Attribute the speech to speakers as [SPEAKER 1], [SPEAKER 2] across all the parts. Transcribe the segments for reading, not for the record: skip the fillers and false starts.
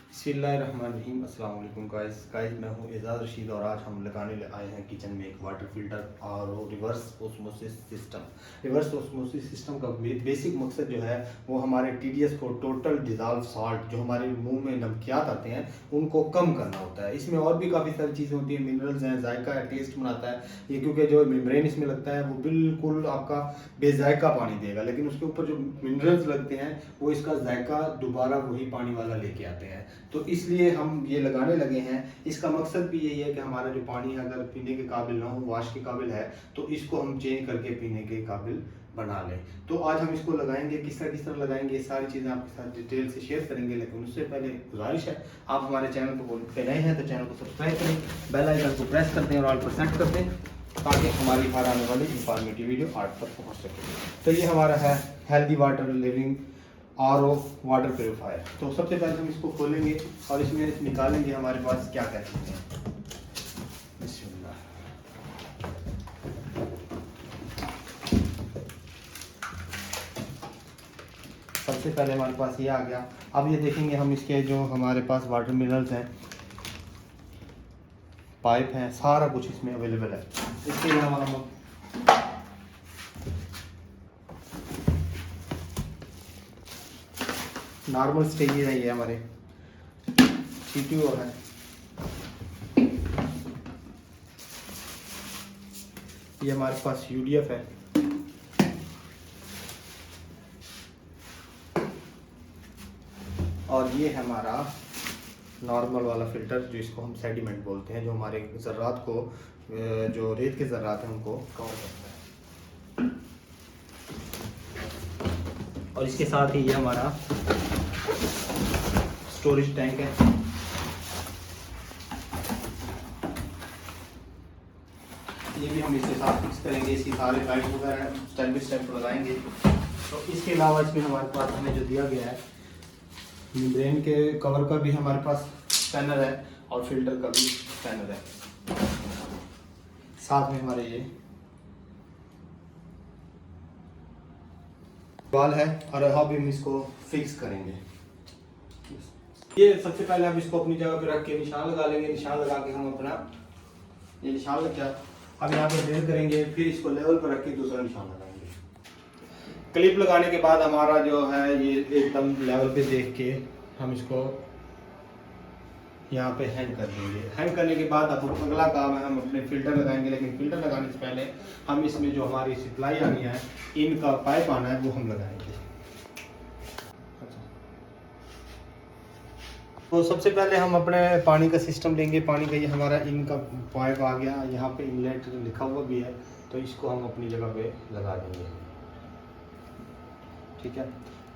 [SPEAKER 1] बिस्मिल्लाहिर्रहमानिर्रहीम। अस्सलाम वालेकुम गाइस, मैं हूं एजाज़ रशीद और आज हम लगाने आए हैं किचन में एक वाटर फिल्टर और reverse osmosis system. Reverse osmosis system का बेसिक मकसद जो है वो हमारे टीडीएस को टोटल डिज़ॉल्व साल्ट जो हमारे मुंह में नमकियात आते हैं उनको कम करना होता है। इसमें और भी काफ़ी सारी चीज़ें होती हैं, मिनरल्स हैं, जायका है, टेस्ट बनाता है ये, क्योंकि जो मेम्ब्रेन इसमें लगता है वो बिल्कुल आपका बेजायका पानी देगा, लेकिन उसके ऊपर जो मिनरल्स लगते हैं वो इसका जायका दोबारा वही पानी वाला लेके आते हैं। तो इसलिए हम ये लगाने लगे हैं। इसका मकसद भी यही है कि हमारा जो पानी अगर पीने के काबिल ना हो, वाश के काबिल है, तो इसको हम चेंज करके पीने के काबिल बना लें। तो आज हम इसको लगाएंगे, किस तरह लगाएंगे, ये सारी चीज़ें आपके साथ डिटेल से शेयर करेंगे। लेकिन उससे पहले गुजारिश है, आप हमारे चैनल पे नए हैं तो चैनल को सब्सक्राइब करें, बेल आइकन को प्रेस कर दें और ऑल पर सेट कर दें ताकि हमारी हर आने वाली इंफॉर्मेटिव वीडियो आप तक पहुँच सके। तो ये हमारा है healthy water living R O water purifier. तो सबसे पहले हम इसको खोलेंगे और इसमें निकालेंगे हमारे पास क्या क्या चीज़ें हैं। बिस्मिल्लाह। सबसे पहले हमारे पास ये आ गया। अब ये देखेंगे हम इसके जो हमारे पास वाटर मिनरल्स हैं, पाइप हैं, सारा कुछ इसमें अवेलेबल है। इसके अलावा हम नॉर्मल स्टेज है, ये हमारे सीटीओ है, ये हमारे पास यूडीएफ है, और ये है हमारा नॉर्मल वाला फिल्टर जो इसको हम सेडिमेंट बोलते हैं, जो हमारे ज़र्रात को, जो रेत के ज़र्रात हैं उनको कवर करता है। और इसके साथ ही ये हमारा स्टोरेज टैंक है। ये भी हम इसके साथ फिक्स करेंगे, इसकी सारे पाइप वगैरह स्टेप बाई स्टेप लगाएंगे। तो इसके अलावा इसमें हमारे पास हमें जो दिया गया है, मेम्ब्रेन के कवर का भी हमारे पास स्पैनर है और फिल्टर का भी स्पैनर है। साथ में हमारे ये बॉल है और अब हम इसको फिक्स करेंगे। ये सबसे पहले हम इसको अपनी जगह पे रख के निशान लगा लेंगे। निशान लगा के हम अपना ये निशान लग गया। अब यहाँ पे ड्रिल करेंगे, फिर इसको लेवल पर रख के दूसरा निशान लगाएंगे। क्लिप लगाने के बाद हमारा जो है ये एकदम लेवल पे देख के हम इसको यहाँ पे हैंग कर देंगे। हैंग करने के बाद अब अगला काम है, हम अपने फिल्टर लगाएंगे। लेकिन फिल्टर लगाने से पहले हम इसमें जो हमारी सप्लाई आनी है, इनका पाइप आना है, वो हम लगाएंगे। तो सबसे पहले हम अपने पानी का सिस्टम लेंगे। पानी का ये हमारा इनका पाइप आ गया, यहाँ पे इनलेट लिखा हुआ भी है, तो इसको हम अपनी जगह पे लगा देंगे। ठीक है,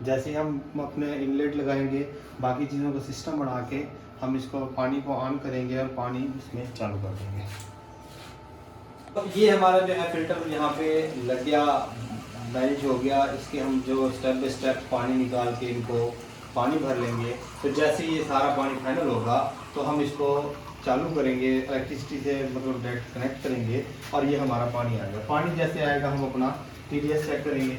[SPEAKER 1] जैसे ही हम अपने इनलेट लगाएंगे, बाकी चीज़ों का सिस्टम बना के हम इसको पानी को ऑन करेंगे और पानी इसमें चालू कर देंगे। तो ये हमारा जो है फिल्टर यहाँ पे लग गया, मैनेज हो गया। इसके हम जो स्टेप बाई स्टेप पानी निकाल के इनको पानी भर लेंगे। तो जैसे ये सारा पानी फाइनल होगा तो हम इसको चालू करेंगे, इलेक्ट्रिसिटी से मतलब डायरेक्ट कनेक्ट करेंगे और ये हमारा पानी आएगा। पानी जैसे आएगा हम अपना टीडीएस चेक करेंगे।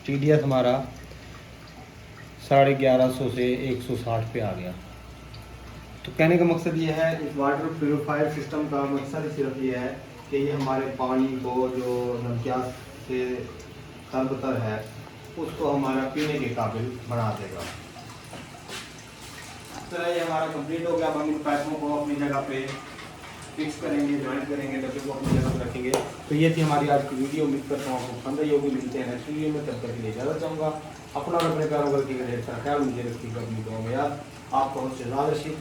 [SPEAKER 1] टीडीएस हमारा 1150 से 160 पे आ गया। तो कहने का मकसद ये है, इस वाटर प्योरीफायर सिस्टम का मकसद सिर्फ ये है कि ये हमारे पानी को जो नमकियात से तरबतर है उसको हमारा पीने के काबिल बना देगा। तो ये हमारा कंप्लीट हो गया। अब हम इन पाइपों को अपनी जगह पे फिक्स करेंगे, जॉइंट करेंगे, डब्बे को अपनी जगह पर रखेंगे। तो ये थी हमारी आज की वीडियो। उम्मीद करता हूँ आपको पसंद आई होगी। मिलते हैं नेक्स्ट वीडियो में, तब तक के लिए इजाज़त चाहूँगा। अपना और अपने प्यारों का ढेर सारा ख्याल मुझे रखिएगा अपनी दुआ में याद। आपका होस्ट एजाज़ रशीद।